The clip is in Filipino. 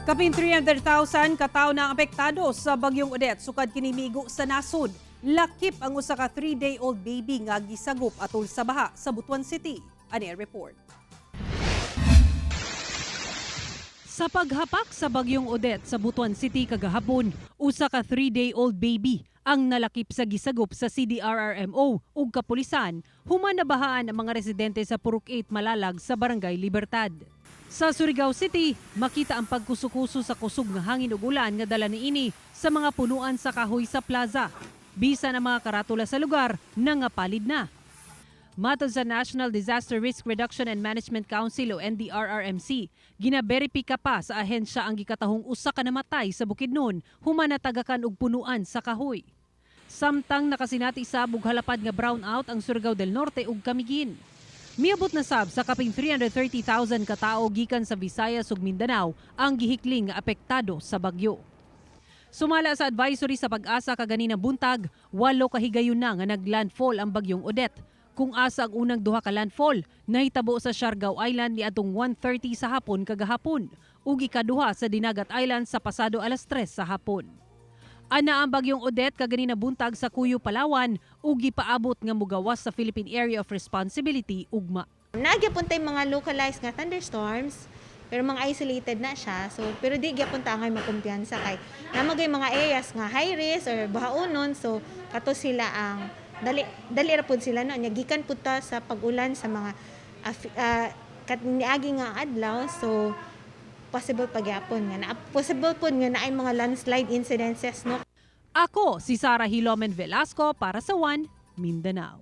Kapin 300,000 katao na ang apektado sa bagyong Odette sukad kinimigo sa nasod. Lakip ang usa ka 3-day-old baby nga gisagop atol sa baha sa Butuan City. Ani report. Sa paghapak sa bagyong Odette sa Butuan City kagahapon, usa ka 3-day-old baby ang nalakip sa gisagop sa CDRRMO ug kapulisan human nabahaan ang mga residente sa Purok 8 Malalag sa Barangay Libertad. Sa Surigao City, makita ang pagkusukuso sa kusog nga hangin ug ulan nga dala niini sa mga punuan sa kahoy sa plaza. Bisan ang mga karatula sa lugar nangapalid na. Matod sa National Disaster Risk Reduction and Management Council o NDRRMC, ginaberipika pa sa ahensya ang gikatahong usa ka namatay sa Bukidnon human natagakan og punuan sa kahoy. Samtang nakasinati sabog halapad nga brownout ang Surigao del Norte ug Camiguin. Miabot na sab sa kaping 330,000 katao gikan sa Visayas ug Mindanao ang gihikling nga apektado sa bagyo. Sumala sa advisory sa Pag-asa kaganina buntag, 8 kahigayon na nga naglandfall ang bagyong Odette. Kung asa ang unang duha ka landfall, nahitabo sa Siargao Island niadtong 1:30 sa hapon kagahapon ug ikaduha sa Dinagat Island sa pasado alas 3 sa hapon. Ana ang bagyong Odette kaganina buntag sa Cuyo, Palawan ug gipaabot nga mugawas sa Philippine Area of Responsibility ugma. Nagyapon tay mga localized nga thunderstorms pero mga isolated na siya. So pero di gyapon ta angay makumpiyansa kay namagay mga areas nga high risk or bahaunon, so kato sila ang dali ra pud sila no nya gikan pud ta sa pag-ulan sa mga niagi nga adlaw, so possible pagyapon nga possible pud nga naay mga landslide incidences no. Ako si Sarah Hilomen Velasco para sa One Mindanao.